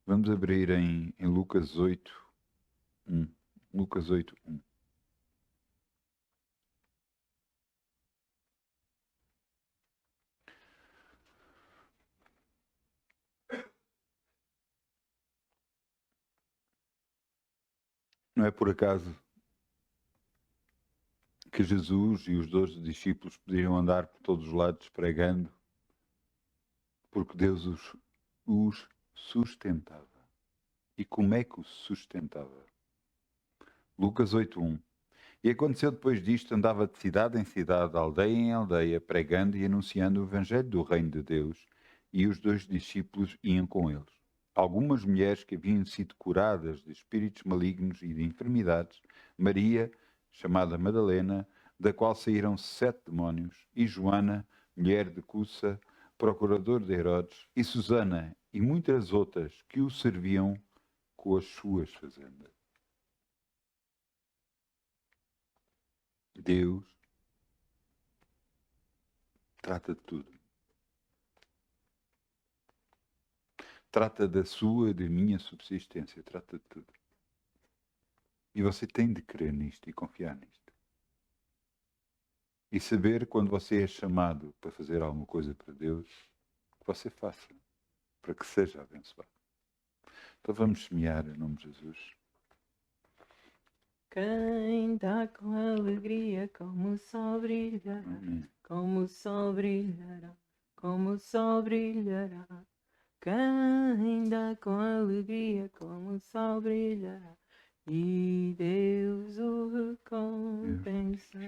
Vamos abrir em Lucas 8, 1. Lucas 8, 1. Não é por acaso que Jesus e os 12 discípulos podiam andar por todos os lados pregando, porque Deus os sustentava. E como é que os sustentava? Lucas 8:1. E aconteceu depois disto, andava de cidade em cidade, aldeia em aldeia, pregando e anunciando o evangelho do reino de Deus, e os 2 discípulos iam com eles. Algumas mulheres que haviam sido curadas de espíritos malignos e de enfermidades, Maria, chamada Madalena, da qual saíram 7 demónios, e Joana, mulher de Cusa, procurador de Herodes, e Susana, e muitas outras que o serviam com as suas fazendas. Deus trata de tudo. Trata da sua e da minha subsistência, trata de tudo. E você tem de crer nisto e confiar nisto. E saber quando você é chamado para fazer alguma coisa para Deus, que você faça, para que seja abençoado. Então vamos semear em nome de Jesus. Quem dá com alegria, como o sol brilhará, Amém. como o sol brilhará, como o sol brilhará. Quem dá com alegria, como o sol brilhará, e Deus o recompensará.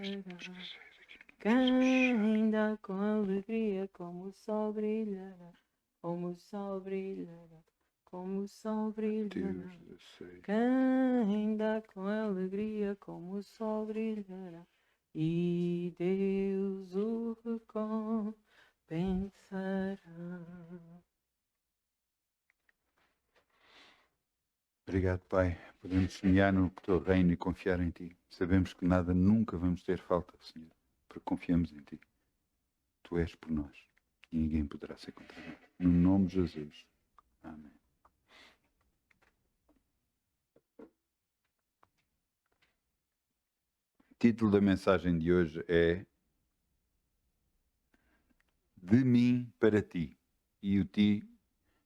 Quem dá com alegria, como o sol brilhará, como o sol brilhará, como o sol brilhará. Deus, eu sei. Quem dá com alegria, como o sol brilhará, e Deus o recompensará. Obrigado, Pai. Podemos semear no teu reino e confiar em Ti. Sabemos que nada nunca vamos ter falta, Senhor, porque confiamos em Ti. Tu és por nós e ninguém poderá ser contra nós. No nome de Jesus. Amém. O título da mensagem de hoje é De mim para ti. E o ti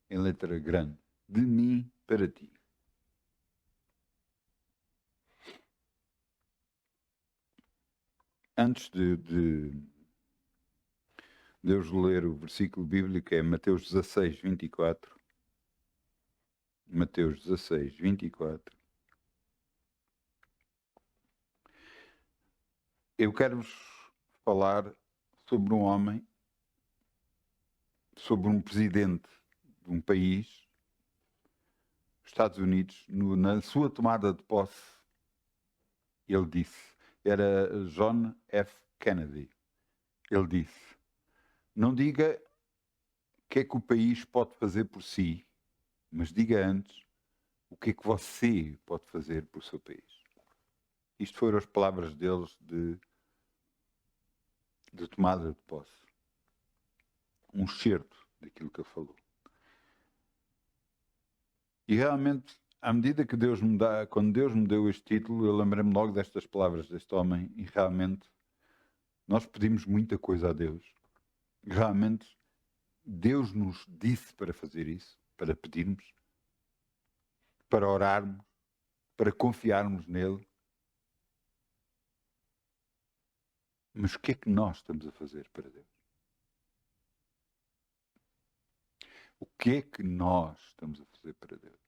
em letra grande. De mim para ti. Antes de eu ler o versículo bíblico, é Mateus 16, 24. Mateus 16, 24. Eu quero-vos falar sobre um homem, sobre um presidente de um país, Estados Unidos, na sua tomada de posse, ele disse, era John F. Kennedy, ele disse, não diga o que é que o país pode fazer por si, mas diga antes o que é que você pode fazer por seu país. Isto foram as palavras deles de tomada de posse. Um excerto daquilo que ele falou. E realmente, à medida que Deus me dá, quando Deus me deu este título, eu lembrei-me logo destas palavras deste homem e realmente nós pedimos muita coisa a Deus. Realmente, Deus nos disse para fazer isso, para pedirmos, para orarmos, para confiarmos nele. Mas o que é que nós estamos a fazer para Deus? O que é que nós estamos a fazer para Deus?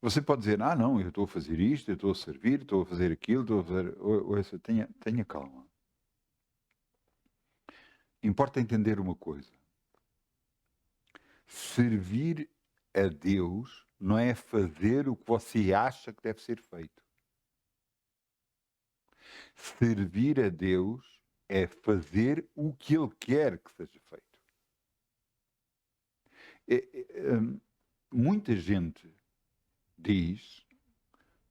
Você pode dizer, não, eu estou a fazer isto, eu estou a servir, estou a fazer aquilo, estou a fazer... Ouça, tenha calma. Importa entender uma coisa. Servir a Deus não é fazer o que você acha que deve ser feito. Servir a Deus é fazer o que Ele quer que seja feito. Muita gente diz...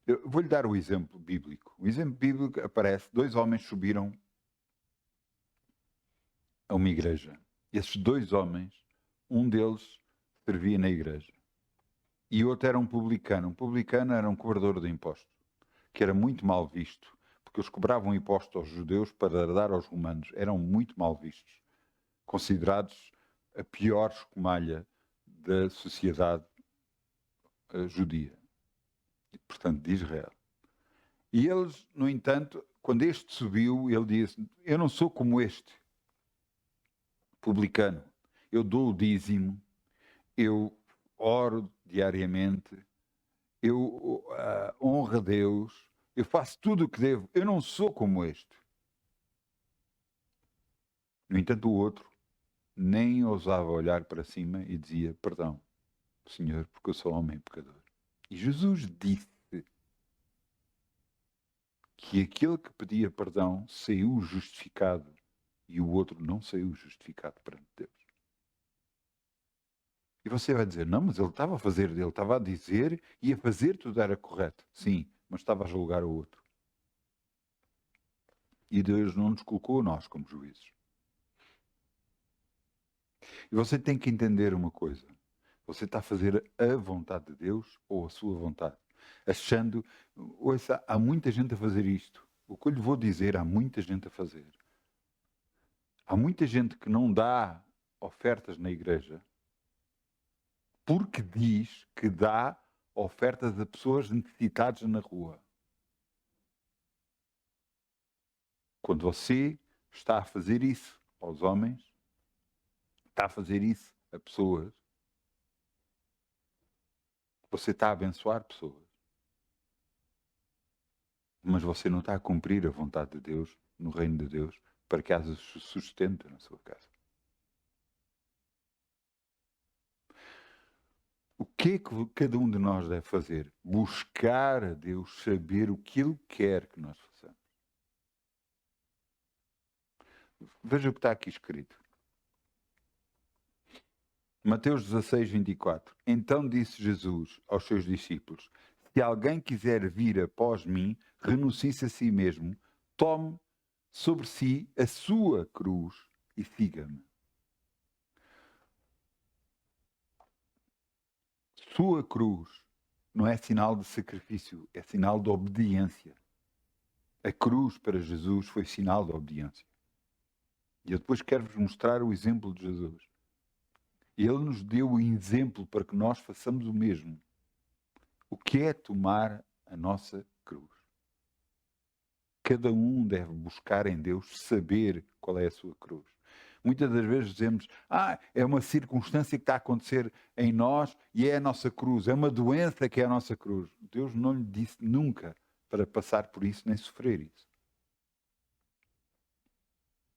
Eu vou-lhe dar o exemplo bíblico. O exemplo bíblico aparece, 2 homens subiram a uma igreja. Esses 2 homens um deles servia na igreja. E outro era um publicano. Um publicano era um cobrador de impostos, que era muito mal visto, porque eles cobravam impostos aos judeus para dar aos romanos. Eram muito mal vistos, considerados a pior escumalha da sociedade judia, e, portanto, de Israel. E eles, no entanto, quando este subiu, ele disse: eu não sou como este publicano. Eu dou o dízimo, eu oro diariamente, eu honro a Deus, eu faço tudo o que devo. Eu não sou como este. No entanto, o outro nem ousava olhar para cima e dizia: perdão, Senhor, porque eu sou homem pecador. E Jesus disse que aquele que pedia perdão saiu justificado e o outro não saiu justificado perante Deus. E você vai dizer: não, mas ele estava a fazer, ele estava a dizer e a fazer tudo era correto. Sim, mas estava a julgar o outro. E Deus não nos colocou a nós como juízes. E você tem que entender uma coisa. Você está a fazer a vontade de Deus ou a sua vontade? Achando, ouça, há muita gente a fazer isto. O que eu lhe vou dizer, há muita gente a fazer. Há muita gente que não dá ofertas na igreja porque diz que dá ofertas a pessoas necessitadas na rua. Quando você está a fazer isso aos homens, está a fazer isso a pessoas, você está a abençoar pessoas. Mas você não está a cumprir a vontade de Deus, no reino de Deus, para que haja sustento na sua casa. O que é que cada um de nós deve fazer? Buscar a Deus, saber o que Ele quer que nós façamos. Veja o que está aqui escrito. Mateus 16, 24. Então disse Jesus aos seus discípulos: se alguém quiser vir após mim, renuncie-se a si mesmo, tome sobre si a sua cruz e siga-me. Sua cruz não é sinal de sacrifício, é sinal de obediência. A cruz para Jesus foi sinal de obediência. E eu depois quero-vos mostrar o exemplo de Jesus. Ele nos deu o exemplo para que nós façamos o mesmo. O que é tomar a nossa cruz? Cada um deve buscar em Deus saber qual é a sua cruz. Muitas das vezes dizemos: é uma circunstância que está a acontecer em nós e é a nossa cruz, é uma doença que é a nossa cruz. Deus não lhe disse nunca para passar por isso nem sofrer isso.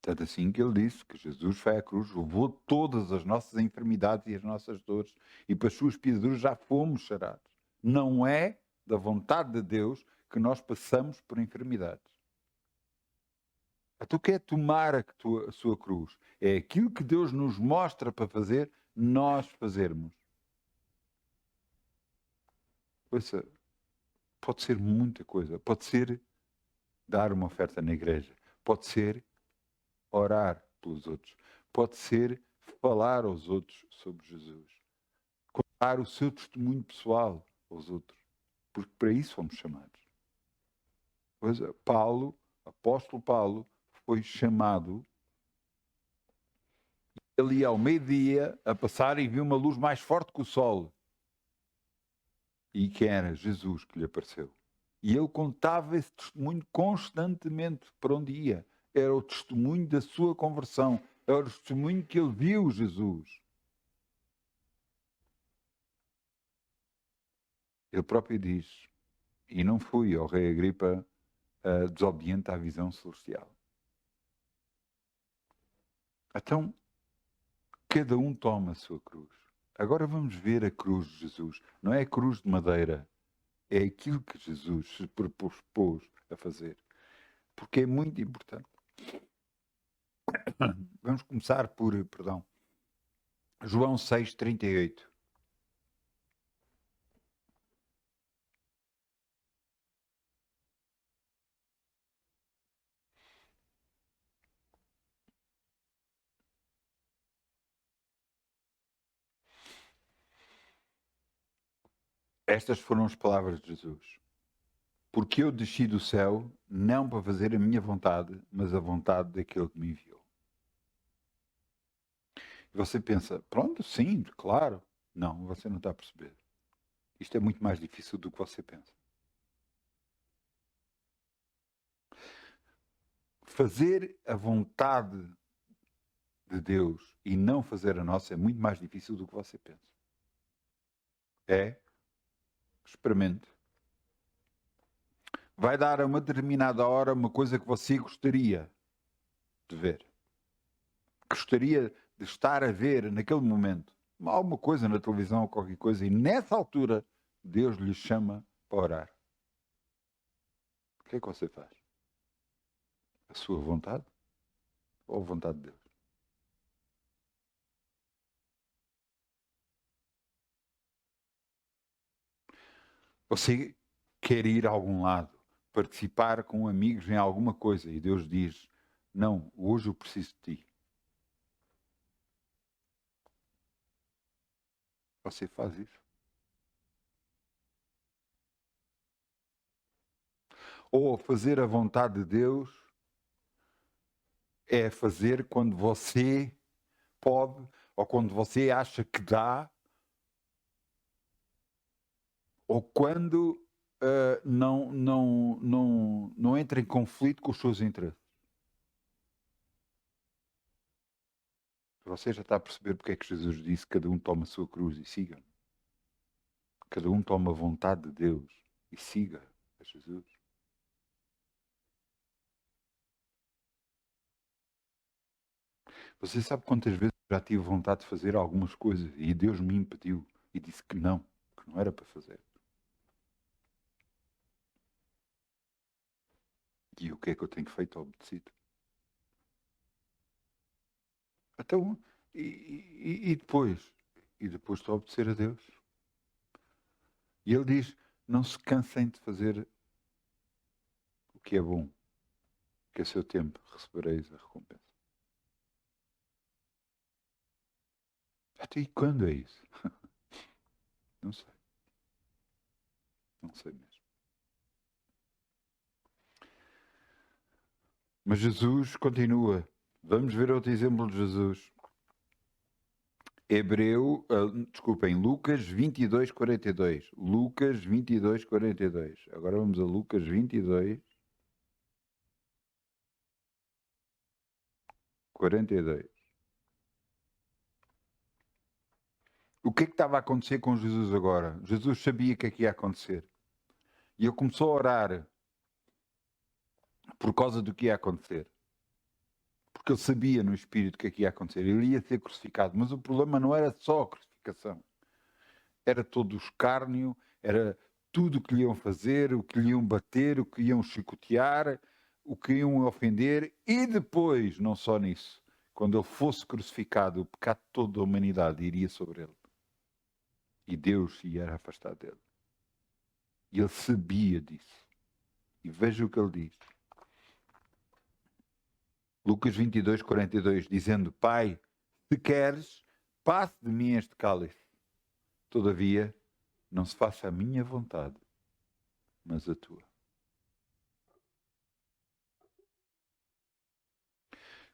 Tanto assim que ele disse que Jesus foi à cruz, levou todas as nossas enfermidades e as nossas dores, e para as suas pisaduras já fomos sarados. Não é da vontade de Deus que nós passamos por enfermidades. Tu quer tomar a sua cruz. É aquilo que Deus nos mostra para fazer, nós fazermos. Ouça, pode ser muita coisa. Pode ser dar uma oferta na igreja. Pode ser orar pelos outros. Pode ser falar aos outros sobre Jesus. Contar o seu testemunho pessoal aos outros. Porque para isso fomos chamados. Pois, Paulo, apóstolo Paulo, foi chamado. Ele ia ao meio-dia a passar e viu uma luz mais forte que o sol. E que era Jesus que lhe apareceu. E ele contava esse testemunho constantemente por onde ia. Era o testemunho da sua conversão. Era o testemunho que ele viu Jesus. Ele próprio diz: e não fui ao rei Agripa desobediente à visão celestial. Então, cada um toma a sua cruz. Agora vamos ver a cruz de Jesus. Não é a cruz de madeira. É aquilo que Jesus se propôs a fazer. Porque é muito importante. Vamos começar por, João 6,38. Estas foram as palavras de Jesus. Porque eu desci do céu, não para fazer a minha vontade, mas a vontade daquele que me enviou. E você pensa, pronto, sim, claro. Não, você não está a perceber. Isto é muito mais difícil do que você pensa. Fazer a vontade de Deus e não fazer a nossa é muito mais difícil do que você pensa. É? Experimente. Vai dar a uma determinada hora uma coisa que você gostaria de ver. Gostaria de estar a ver naquele momento alguma coisa na televisão ou qualquer coisa e nessa altura Deus lhe chama para orar. O que é que você faz? A sua vontade ou a vontade de Deus? Você quer ir a algum lado, participar com amigos em alguma coisa e Deus diz, não, hoje eu preciso de ti. Você faz isso? Ou fazer a vontade de Deus é fazer quando você pode ou quando você acha que dá ou quando não entra em conflito com os seus interesses. Você já está a perceber porque é que Jesus disse cada um toma a sua cruz e siga. Cada um toma a vontade de Deus e siga a Jesus. Você sabe quantas vezes já tive vontade de fazer algumas coisas e Deus me impediu e disse que não era para fazer. E o que é que eu tenho feito? Obedecido. Então, e depois? E depois estou a obedecer a Deus. E Ele diz, não se cansem de fazer o que é bom, que a seu tempo recebereis a recompensa. Até e quando é isso? Não sei. Não sei mesmo. Mas Jesus continua. Vamos ver outro exemplo de Jesus. Desculpem, Lucas 22, 42. Lucas 22, 42. Agora vamos a Lucas 22, 42. O que é que estava a acontecer com Jesus agora? Jesus sabia o que é que ia acontecer. E ele começou a orar por causa do que ia acontecer. Porque ele sabia no espírito o que é que ia acontecer. Ele ia ser crucificado. Mas o problema não era só a crucificação. Era todo o escárnio, era tudo o que lhe iam fazer, o que lhe iam bater, o que iam chicotear, o que iam ofender. E depois, não só nisso, quando ele fosse crucificado, o pecado todo da humanidade iria sobre ele. E Deus se ia afastar dele. E ele sabia disso. E veja o que ele diz. Lucas 22, 42, dizendo, Pai, se queres, passe de mim este cálice. Todavia, não se faça a minha vontade, mas a tua.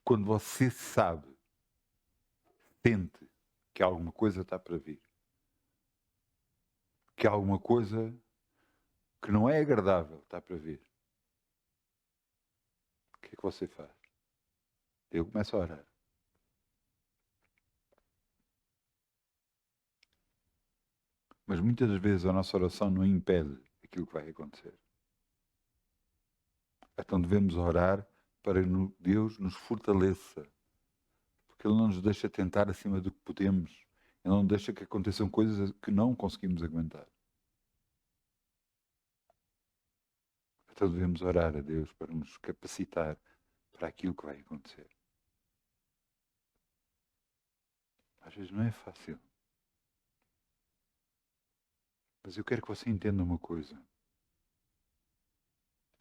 Quando você sabe, sente que alguma coisa está para vir, que alguma coisa que não é agradável está para vir, o que é que você faz? Eu começo a orar. Mas muitas das vezes a nossa oração não impede aquilo que vai acontecer. Então devemos orar para que Deus nos fortaleça. Porque Ele não nos deixa tentar acima do que podemos. Ele não deixa que aconteçam coisas que não conseguimos aguentar. Então devemos orar a Deus para nos capacitar para aquilo que vai acontecer. Às vezes não é fácil. Mas eu quero que você entenda uma coisa.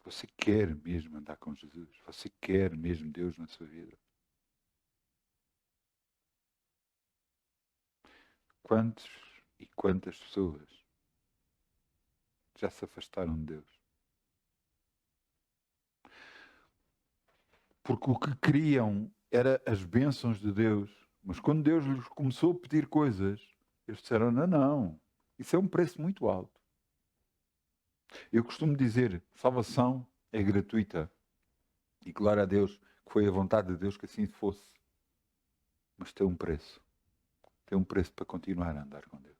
Você quer mesmo andar com Jesus? Você quer mesmo Deus na sua vida? Quantos e quantas pessoas já se afastaram de Deus. Porque o que queriam era as bênçãos de Deus. Mas quando Deus lhes começou a pedir coisas, eles disseram, não, isso é um preço muito alto. Eu costumo dizer, salvação é gratuita. E glória a Deus, que foi a vontade de Deus que assim fosse. Mas tem um preço. Tem um preço para continuar a andar com Deus.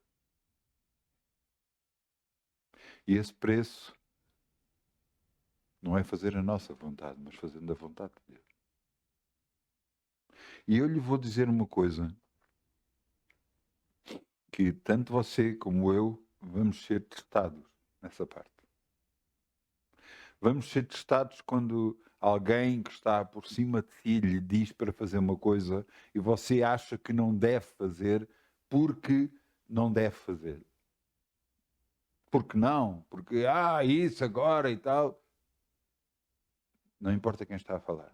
E esse preço não é fazer a nossa vontade, mas fazendo a vontade de Deus. E eu lhe vou dizer uma coisa, que tanto você como eu vamos ser testados nessa parte. Vamos ser testados quando alguém que está por cima de si lhe diz para fazer uma coisa e você acha que não deve fazer porque não deve fazer. Porque não? Porque, isso agora e tal. Não importa quem está a falar.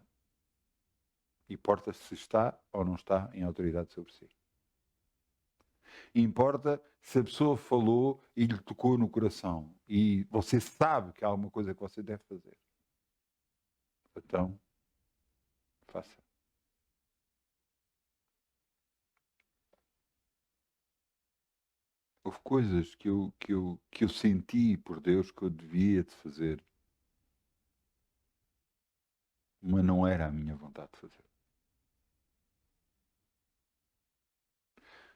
Importa se está ou não está em autoridade sobre si. Importa se a pessoa falou e lhe tocou no coração. E você sabe que há alguma coisa que você deve fazer. Então, faça. Houve coisas que eu senti por Deus que eu devia de fazer, mas não era a minha vontade de fazer.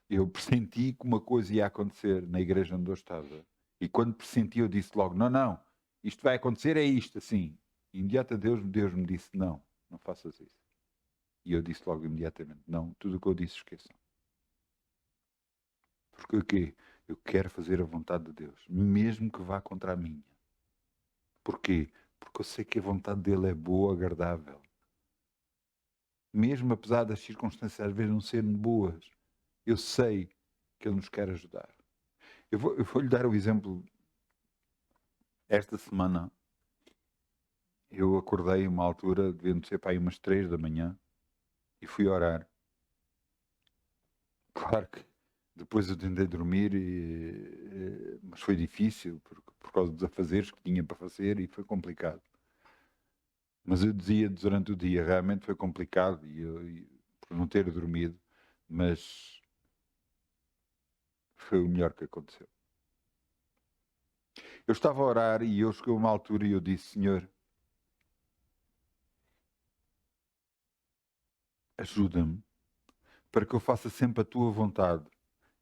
Eu pressenti que uma coisa ia acontecer na igreja onde eu estava. E quando pressenti, eu disse logo, não, isto vai acontecer, é isto, assim. E imediatamente Deus me disse, não faças isso. E eu disse logo imediatamente, não, tudo o que eu disse esqueçam. Porque o quê? Eu quero fazer a vontade de Deus, mesmo que vá contra a minha. Porquê? Porque eu sei que a vontade dele é boa, agradável. Mesmo apesar das circunstâncias às vezes não serem boas, eu sei que ele nos quer ajudar. Eu vou-lhe dar o exemplo. Esta semana eu acordei uma altura, devendo ser para aí umas 3 da manhã, e fui orar. Claro que depois eu tentei dormir, mas foi difícil, por causa dos afazeres que tinha para fazer, e foi complicado. Mas eu dizia durante o dia, realmente foi complicado, por não ter dormido, mas foi o melhor que aconteceu. Eu estava a orar e eu cheguei a uma altura e eu disse, Senhor, ajuda-me para que eu faça sempre a tua vontade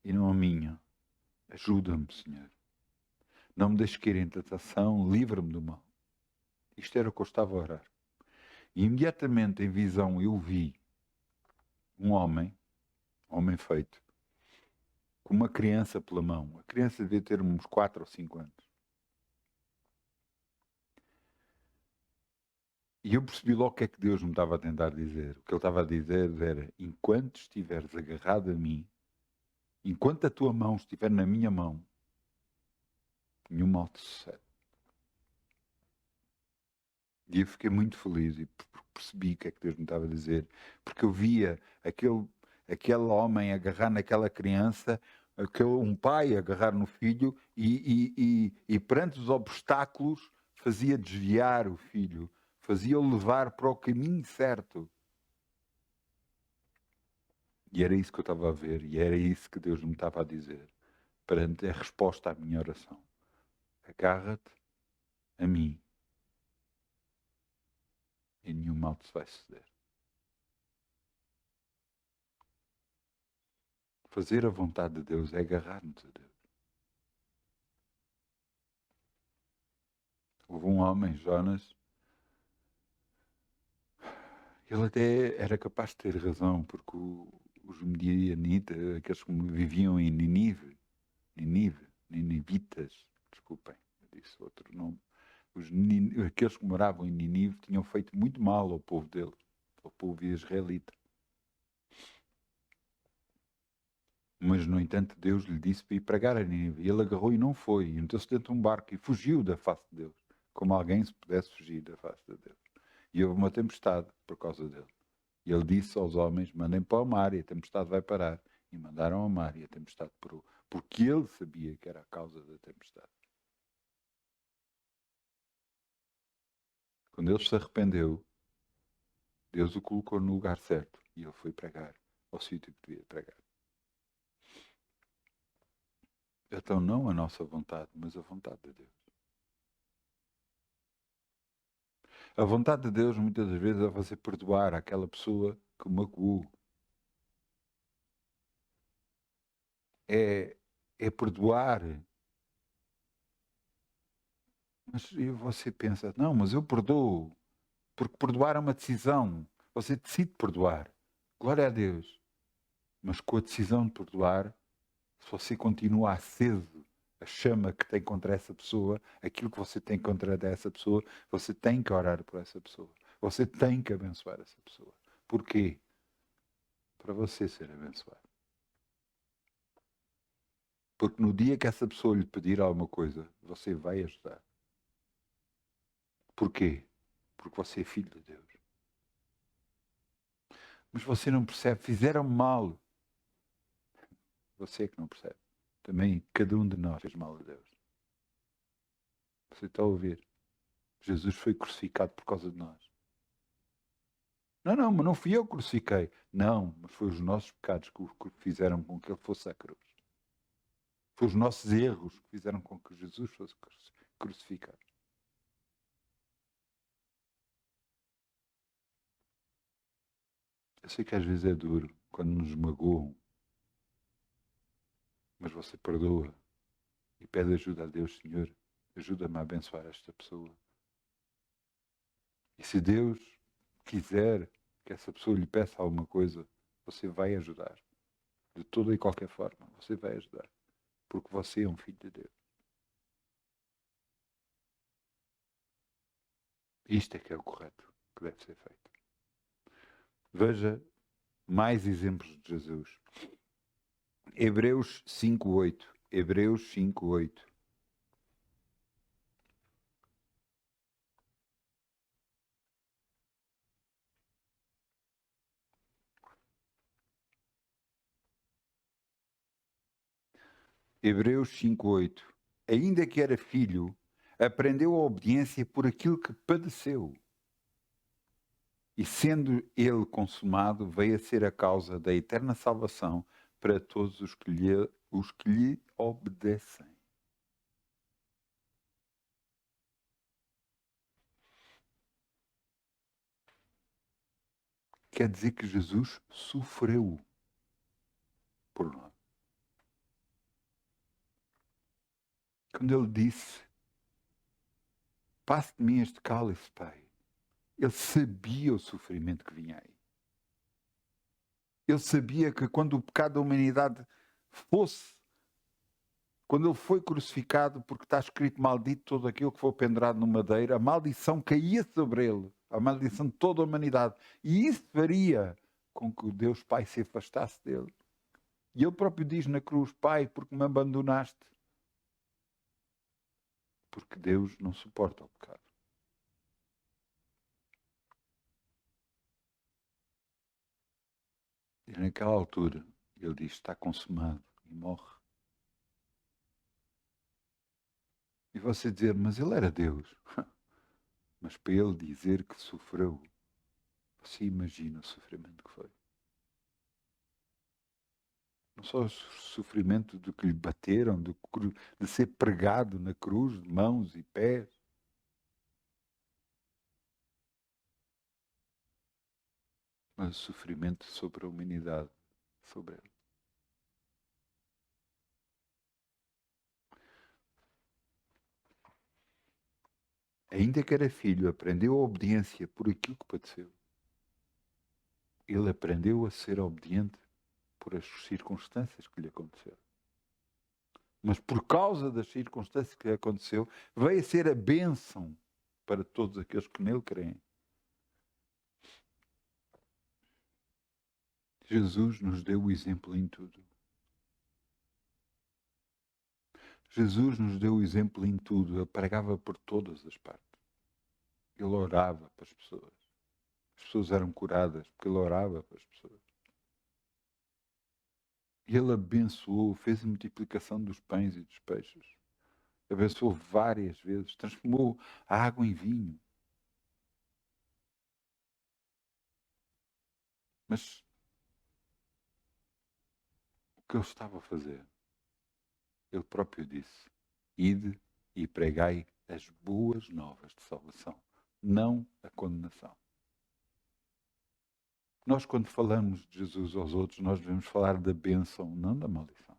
e não a minha. Ajuda-me, Senhor. Não me deixes cair em tentação, livra-me do mal. Isto era o que eu estava a orar. E imediatamente em visão eu vi um homem feito, com uma criança pela mão. A criança devia ter uns 4 ou 5 anos. E eu percebi logo o que é que Deus me estava a tentar dizer. O que ele estava a dizer era, enquanto estiveres agarrado a mim, enquanto a tua mão estiver na minha mão, nenhum mal te sucede. E eu fiquei muito feliz e percebi o que é que Deus me estava a dizer. Porque eu via aquele homem agarrar naquela criança, um pai agarrar no filho e perante os obstáculos fazia desviar o filho, fazia-o levar para o caminho certo. E era isso que eu estava a ver, e era isso que Deus me estava a dizer, perante a resposta à minha oração. Agarra-te a mim e nenhum mal te vai suceder. Fazer a vontade de Deus é agarrar-nos a Deus. Houve um homem, Jonas, ele até era capaz de ter razão, porque os medianitas, aqueles que viviam em Ninivitas, desculpem, eu disse outro nome, aqueles que moravam em Ninive tinham feito muito mal ao povo dele, ao povo israelita. Mas, no entanto, Deus lhe disse para ir pregar a Nínive. E ele agarrou e não foi. E meteu-se dentro de um barco e fugiu da face de Deus. Como alguém se pudesse fugir da face de Deus. E houve uma tempestade por causa dele. E ele disse aos homens, mandem para o mar e a tempestade vai parar. E mandaram ao mar e a tempestade parou. Porque ele sabia que era a causa da tempestade. Quando ele se arrependeu, Deus o colocou no lugar certo e ele foi pregar ao sítio que devia pregar. Então não a nossa vontade, mas a vontade de Deus. A vontade de Deus muitas das vezes é você perdoar aquela pessoa que o magoou. É perdoar. Mas você pensa, não, mas eu perdoo. Porque perdoar é uma decisão. Você decide perdoar. Glória a Deus. Mas com a decisão de perdoar, se você continua aceso a chama que tem contra essa pessoa, aquilo que você tem contra essa pessoa, você tem que orar por essa pessoa. Você tem que abençoar essa pessoa. Porquê? Para você ser abençoado. Porque no dia que essa pessoa lhe pedir alguma coisa, você vai ajudar. Porquê? Porque você é filho de Deus. Mas você não percebe, fizeram mal. Você é que não percebe. Também cada um de nós fez mal a Deus. Você está a ouvir? Jesus foi crucificado por causa de nós. Não, mas não fui eu que crucifiquei. Não, mas foi os nossos pecados que fizeram com que ele fosse à cruz. Foi os nossos erros que fizeram com que Jesus fosse crucificado. Eu sei que às vezes é duro quando nos magoam, mas você perdoa e pede ajuda a Deus, Senhor, ajuda-me a abençoar esta pessoa. E se Deus quiser que essa pessoa lhe peça alguma coisa, você vai ajudar. De toda e qualquer forma, você vai ajudar. Porque você é um filho de Deus. Isto é que é o correto que deve ser feito. Veja mais exemplos de Jesus. Hebreus 5:8. Hebreus 5:8. Hebreus 5:8. Ainda que era filho, aprendeu a obediência por aquilo que padeceu. E sendo ele consumado, veio a ser a causa da eterna salvação para todos os que lhe obedecem. Quer dizer que Jesus sofreu por nós. Quando ele disse, passe de mim este cálice, Pai, ele sabia o sofrimento que vinha aí. Ele sabia que quando o pecado da humanidade fosse, quando ele foi crucificado, porque está escrito maldito todo aquilo que foi pendurado no madeiro, a maldição caía sobre ele, a maldição de toda a humanidade. E isso faria com que o Deus Pai se afastasse dele. E ele próprio diz na cruz, Pai, porque me abandonaste? Porque Deus não suporta o pecado. E naquela altura, ele diz, está consumado, e morre. E você dizer, mas ele era Deus. Mas para ele dizer que sofreu, você imagina o sofrimento que foi. Não só o sofrimento de que lhe bateram, de ser pregado na cruz, de mãos e pés. Mas o sofrimento sobre a humanidade, sobre ele. Ainda que era filho, aprendeu a obediência por aquilo que padeceu. Ele aprendeu a ser obediente por as circunstâncias que lhe aconteceram. Mas por causa das circunstâncias que lhe aconteceu, veio a ser a bênção para todos aqueles que nele creem. Jesus nos deu o exemplo em tudo. Jesus nos deu o exemplo em tudo. Ele pregava por todas as partes. Ele orava para as pessoas. As pessoas eram curadas porque ele orava para as pessoas. E ele abençoou, fez a multiplicação dos pães e dos peixes. Abençoou várias vezes, transformou a água em vinho. Mas o que ele estava a fazer? Ele próprio disse: ide e pregai as boas novas de salvação, não a condenação. Nós, quando falamos de Jesus aos outros, nós devemos falar da bênção, não da maldição.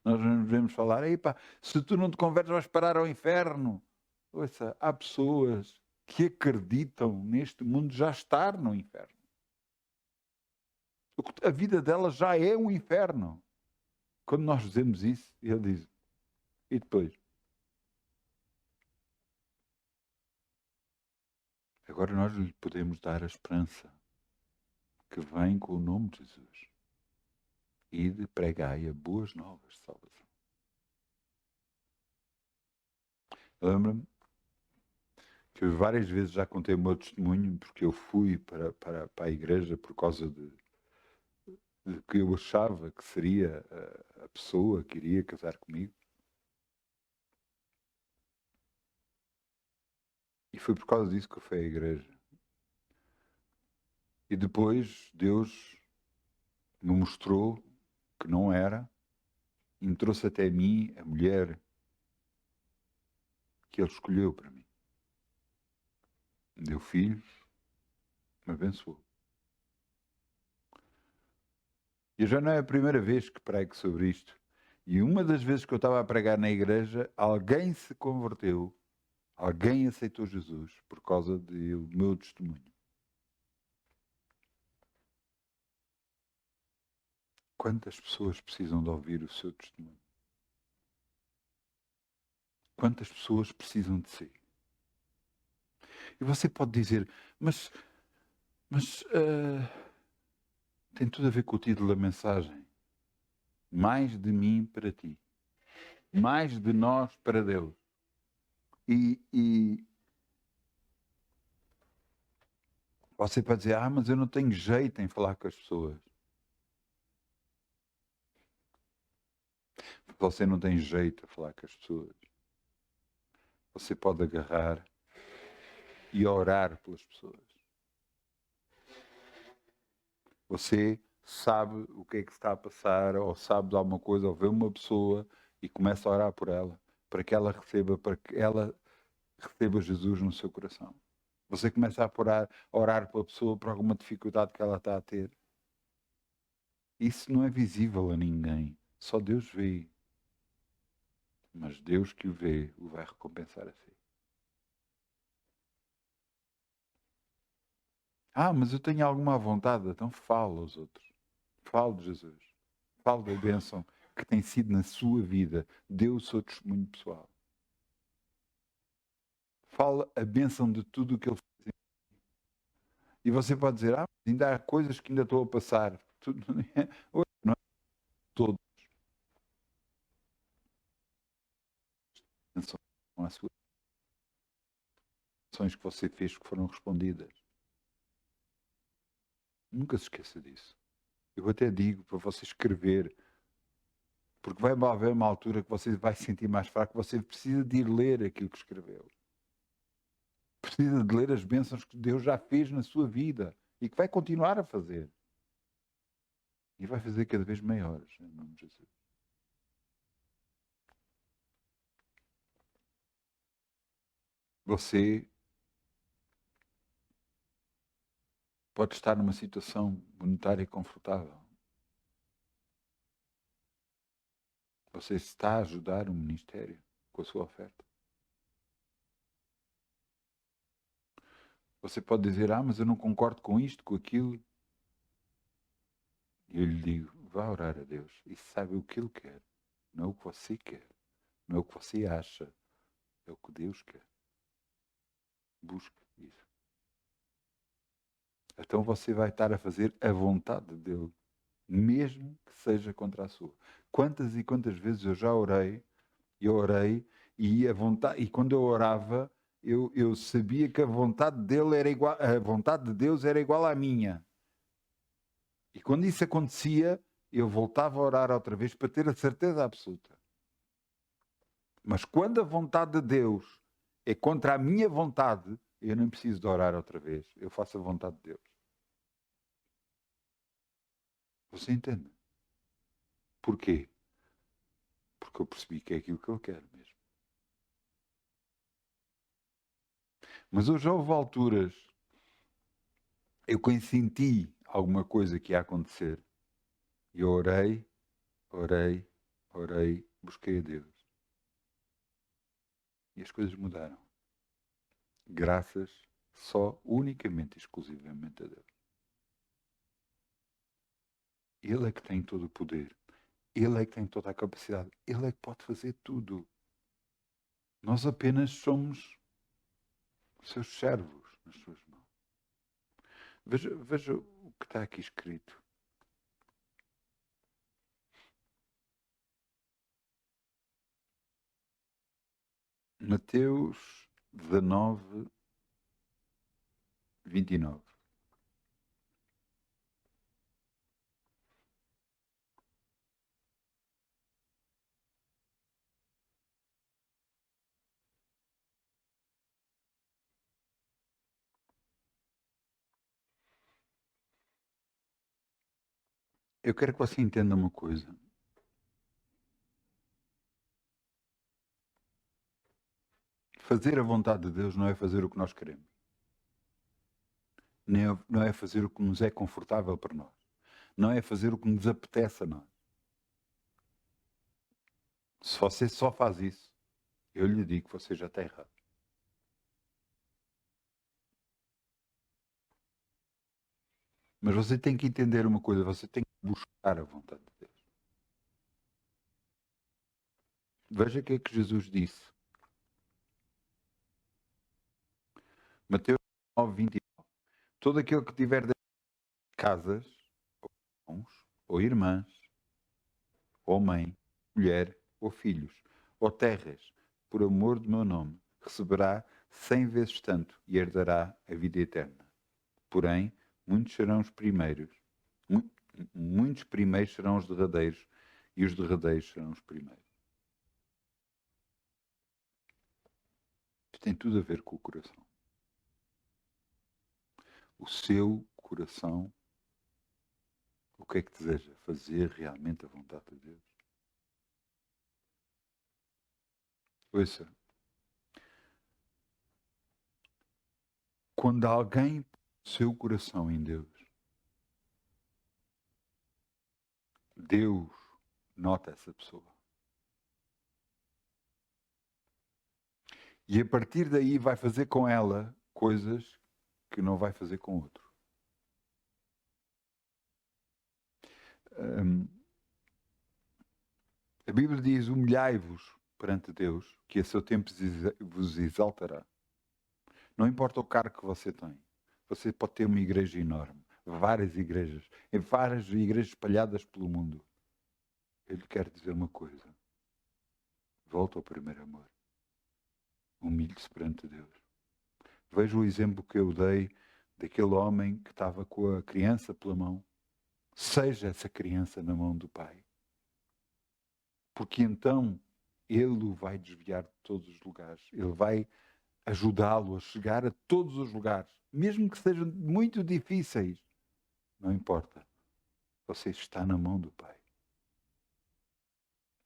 Nós não devemos falar: "Epá, se tu não te convertes vais parar ao inferno." Ouça, há pessoas que acreditam neste mundo já estar no inferno. A vida delas já é um inferno. Quando nós dizemos isso, ele diz: e depois? Agora nós lhe podemos dar a esperança que vem com o nome de Jesus. Ide, pregai a boas novas de salvação. Lembra-me que várias vezes já contei o meu testemunho, porque eu fui para a igreja por causa de que eu achava que seria a pessoa que iria casar comigo. E foi por causa disso que eu fui à igreja. E depois Deus me mostrou que não era, e me trouxe até mim a mulher que Ele escolheu para mim. Me deu filhos, me abençoou. E já não é a primeira vez que prego sobre isto. E uma das vezes que eu estava a pregar na igreja, alguém se converteu, alguém aceitou Jesus por causa do meu testemunho. Quantas pessoas precisam de ouvir o seu testemunho? Quantas pessoas precisam de si? E você pode dizer, mas tem tudo a ver com o título da mensagem. Mais de mim para ti. Mais de nós para Deus. E você pode dizer, mas eu não tenho jeito em falar com as pessoas. Você não tem jeito a falar com as pessoas. Você pode agarrar e orar pelas pessoas. Você sabe o que é que está a passar, ou sabe de alguma coisa, ou vê uma pessoa e começa a orar por ela, para que ela receba Jesus no seu coração. Você começa a orar pela pessoa por alguma dificuldade que ela está a ter. Isso não é visível a ninguém. Só Deus vê. Mas Deus que o vê, o vai recompensar a si. Mas eu tenho alguma vontade. Então fala aos outros. Fale de Jesus. Fale da bênção que tem sido na sua vida. Dê o seu testemunho pessoal. Fala a bênção de tudo o que ele fez. E você pode dizer, ainda há coisas que ainda estou a passar. Tudo, não é todos. São as suas ações que você fez que foram respondidas. Nunca se esqueça disso. Eu até digo para você escrever, porque vai haver uma altura que você vai se sentir mais fraco, você precisa de ir ler aquilo que escreveu. Precisa de ler as bênçãos que Deus já fez na sua vida e que vai continuar a fazer. E vai fazer cada vez maiores, em nome de Jesus. Você pode estar numa situação monetária confortável. Você está a ajudar o ministério com a sua oferta. Você pode dizer, mas eu não concordo com isto, com aquilo. E eu lhe digo, vá orar a Deus e sabe o que Ele quer. Não é o que você quer. Não é o que você acha. É o que Deus quer. Busque isso. Então você vai estar a fazer a vontade dele, mesmo que seja contra a sua. Quantas e quantas vezes eu já orei e a vontade, e quando eu orava, eu sabia que a vontade dele era igual, a vontade de Deus era igual à minha. E quando isso acontecia, eu voltava a orar outra vez para ter a certeza absoluta. Mas quando a vontade de Deus é contra a minha vontade, eu não preciso de orar outra vez. Eu faço a vontade de Deus. Você entende? Porquê? Porque eu percebi que é aquilo que Ele quer mesmo. Mas hoje houve alturas, eu senti alguma coisa que ia acontecer. E eu orei, orei, orei, busquei a Deus. E as coisas mudaram. Graças só, unicamente, exclusivamente a Deus. Ele é que tem todo o poder. Ele é que tem toda a capacidade. Ele é que pode fazer tudo. Nós apenas somos seus servos nas suas mãos. Veja o que está aqui escrito. Mateus 19, 29. Eu quero que você entenda uma coisa. Fazer a vontade de Deus não é fazer o que nós queremos. Não é fazer o que nos é confortável para nós. Não é fazer o que nos apetece a nós. Se você só faz isso, eu lhe digo que você já está errado. Mas você tem que entender uma coisa, você tem que buscar a vontade de Deus. Veja o que é que Jesus disse. Mateus 9, 29. Todo aquele que tiver casas, ou irmãos, ou irmãs, ou mãe, mulher, ou filhos, ou terras, por amor do meu nome, receberá 100 vezes tanto e herdará a vida eterna. Porém, muitos serão os primeiros, muitos primeiros serão os derradeiros, e os derradeiros serão os primeiros. Isto tem tudo a ver com o coração. O seu coração, o que é que deseja? Fazer realmente a vontade de Deus? Ouça, quando alguém põe o seu coração em Deus, Deus nota essa pessoa. E a partir daí vai fazer com ela coisas que não vai fazer com outro. A Bíblia diz: humilhai-vos perante Deus, que a seu tempo vos exaltará. Não importa o cargo que você tem. Você pode ter uma igreja enorme, várias igrejas espalhadas pelo mundo. Eu lhe quero dizer uma coisa. Volta ao primeiro amor. Humilhe-se perante Deus. Veja o exemplo que eu dei daquele homem que estava com a criança pela mão. Seja essa criança na mão do Pai. Porque então Ele o vai desviar de todos os lugares. Ele vai ajudá-lo a chegar a todos os lugares. Mesmo que sejam muito difíceis. Não importa. Você está na mão do Pai.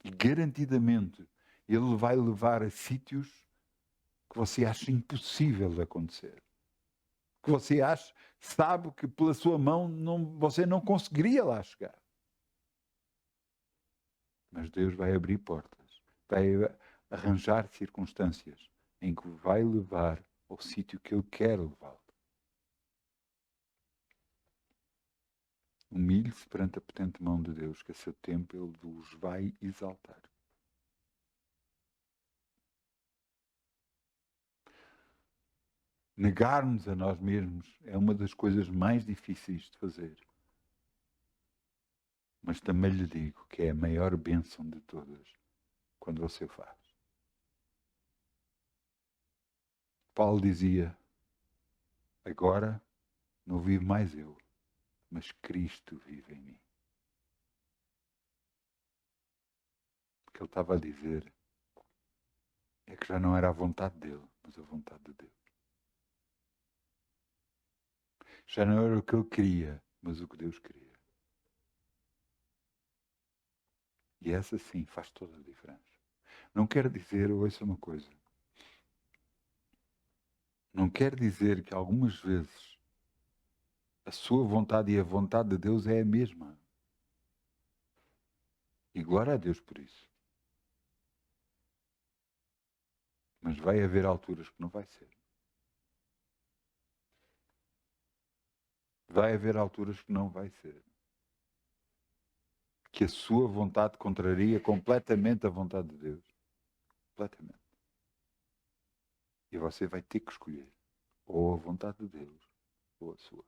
E garantidamente Ele vai levar a sítios que você acha impossível de acontecer. Que você acha, sabe que pela sua mão você não conseguiria lá chegar. Mas Deus vai abrir portas, vai arranjar circunstâncias em que vai levar ao sítio que Ele quer levá-lo. Humilhe-se perante a potente mão de Deus, que a seu tempo Ele vos vai exaltar. Negar-nos a nós mesmos é uma das coisas mais difíceis de fazer. Mas também lhe digo que é a maior bênção de todas quando você o faz. Paulo dizia: agora não vivo mais eu, mas Cristo vive em mim. O que ele estava a dizer é que já não era a vontade dele, mas a vontade de Deus. Já não era o que ele queria, mas o que Deus queria. E essa sim faz toda a diferença. Não quer dizer, ouça uma coisa, não quer dizer que algumas vezes a sua vontade e a vontade de Deus é a mesma. E glória a Deus por isso. Mas vai haver alturas que não vai ser. Vai haver alturas que não vai ser. Que a sua vontade contraria completamente a vontade de Deus. Completamente. E você vai ter que escolher ou a vontade de Deus ou a sua.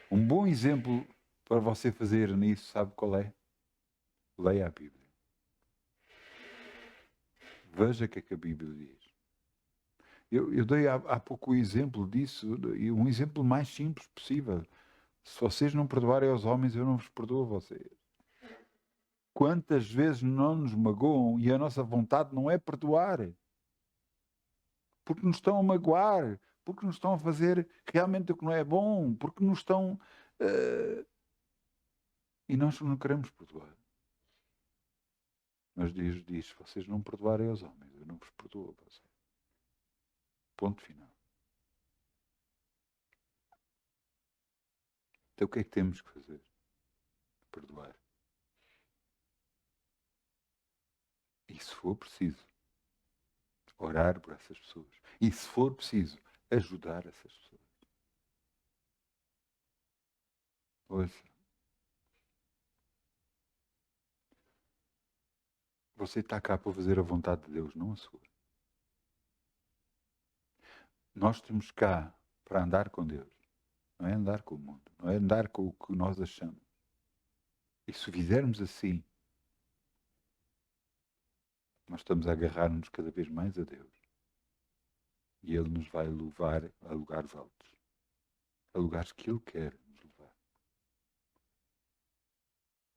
Um bom exemplo para você fazer nisso, sabe qual é? Leia a Bíblia. Veja o que é que a Bíblia diz. Eu dei há pouco o exemplo disso, e um exemplo mais simples possível. Se vocês não perdoarem aos homens, eu não vos perdoo a vocês. Quantas vezes não nos magoam e a nossa vontade não é perdoar? Porque nos estão a magoar, porque nos estão a fazer realmente o que não é bom, porque nos estão... E nós não queremos perdoar. Mas Deus diz, vocês não perdoarem aos homens, eu não vos perdoo a vocês. Ponto final. Então o que é que temos que fazer? Perdoar. E se for preciso, orar por essas pessoas. E se for preciso, ajudar essas pessoas. Ouça, você está cá para fazer a vontade de Deus, não a sua. Nós estamos cá para andar com Deus. Não é andar com o mundo. Não é andar com o que nós achamos. E se fizermos assim, nós estamos a agarrar-nos cada vez mais a Deus. E Ele nos vai levar a lugares altos. A lugares que Ele quer nos levar.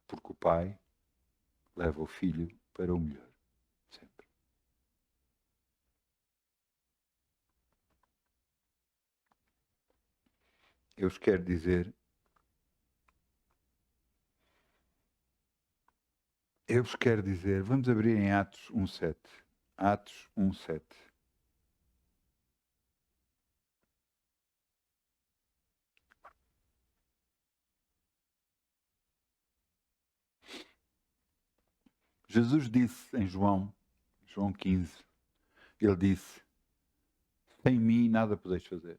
Porque o Pai leva o Filho para o melhor. Sempre. Eu vos quero dizer... vamos abrir em Atos 1:7. Atos 1:7. Jesus disse em João 15, ele disse, sem mim nada podeis fazer.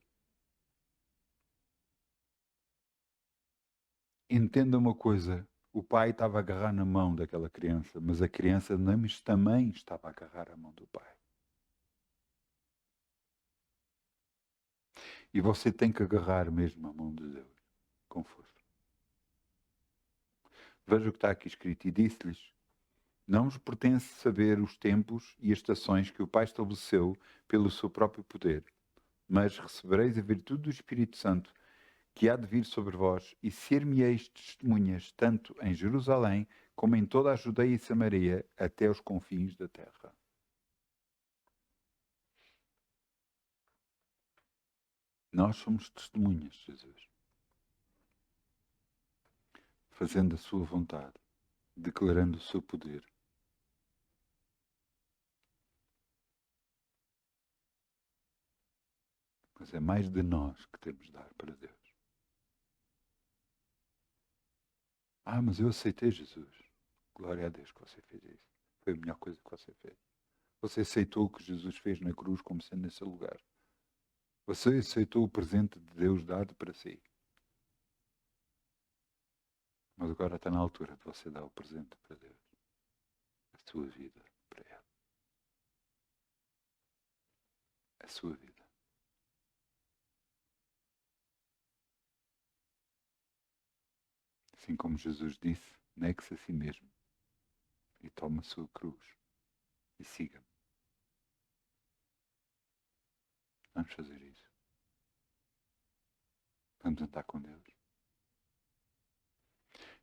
Entenda uma coisa, o pai estava a agarrar na mão daquela criança, mas a criança também estava a agarrar a mão do pai. E você tem que agarrar mesmo a mão de Deus, com força. Veja o que está aqui escrito, e disse-lhes, não vos pertence saber os tempos e as estações que o Pai estabeleceu pelo seu próprio poder, mas recebereis a virtude do Espírito Santo, que há de vir sobre vós, e ser-me-eis testemunhas, tanto em Jerusalém, como em toda a Judeia e Samaria, até os confins da terra. Nós somos testemunhas de Jesus. Fazendo a sua vontade, declarando o seu poder. Mas é mais de nós que temos de dar para Deus. Ah, mas eu aceitei Jesus. Glória a Deus que você fez isso. Foi a melhor coisa que você fez. Você aceitou o que Jesus fez na cruz como sendo nesse lugar. Você aceitou o presente de Deus dado para si. Mas agora está na altura de você dar o presente para Deus. A sua vida para Ele. A sua vida. Assim como Jesus disse, negue-se a si mesmo e tome a sua cruz e siga-me. Vamos fazer isso. Vamos andar com Deus.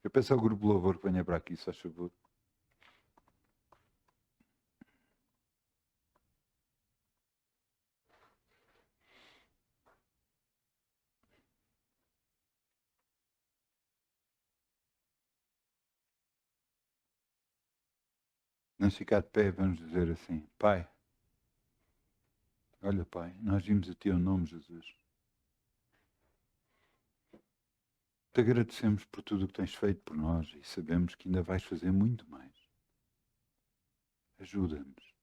Eu peço ao grupo de louvor que venha para aqui, se faz favor. Vamos ficar de pé e vamos dizer assim: Pai, olha, Pai, nós vimos o Teu nome, Jesus. Te agradecemos por tudo o que tens feito por nós e sabemos que ainda vais fazer muito mais. Ajuda-nos.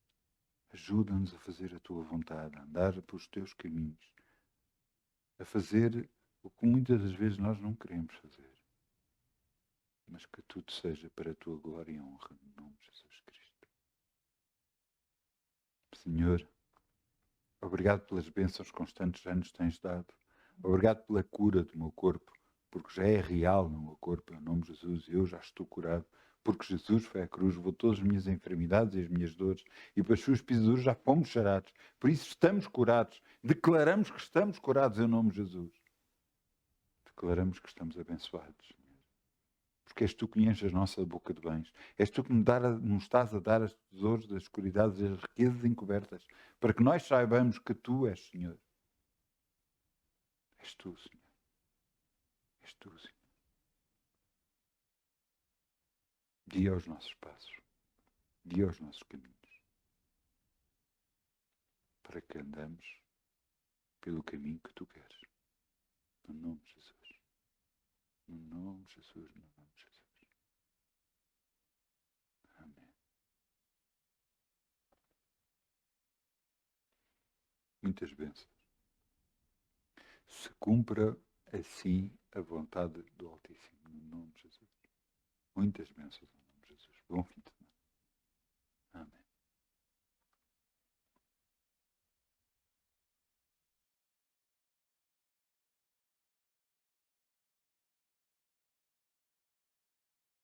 Ajuda-nos a fazer a Tua vontade, a andar pelos Teus caminhos, a fazer o que muitas das vezes nós não queremos fazer. Mas que tudo seja para a Tua glória e honra, no nome de Jesus Cristo. Senhor, obrigado pelas bênçãos constantes que já nos tens dado. Obrigado pela cura do meu corpo, porque já é real no meu corpo, em nome de Jesus, eu já estou curado, porque Jesus foi à cruz, levou todas as minhas enfermidades e as minhas dores, e para as suas pisaduras já fomos sarados. Por isso estamos curados. Declaramos que estamos curados em nome de Jesus. Declaramos que estamos abençoados, Senhor. Porque és tu que enches a nossa boca de bens. És tu que nos estás a dar os tesouros das escuridades e as riquezas encobertas, para que nós saibamos que tu és, Senhor. És tu, Senhor. És tu, Senhor. Guia os nossos passos. Guia os nossos caminhos. Para que andamos pelo caminho que tu queres. No nome de Jesus. No nome de Jesus. No nome de Jesus. Amém. Muitas bênçãos. Se cumpra assim a vontade do Altíssimo. No nome de Jesus. Muitas bênçãos no nome de Jesus. Bom fim de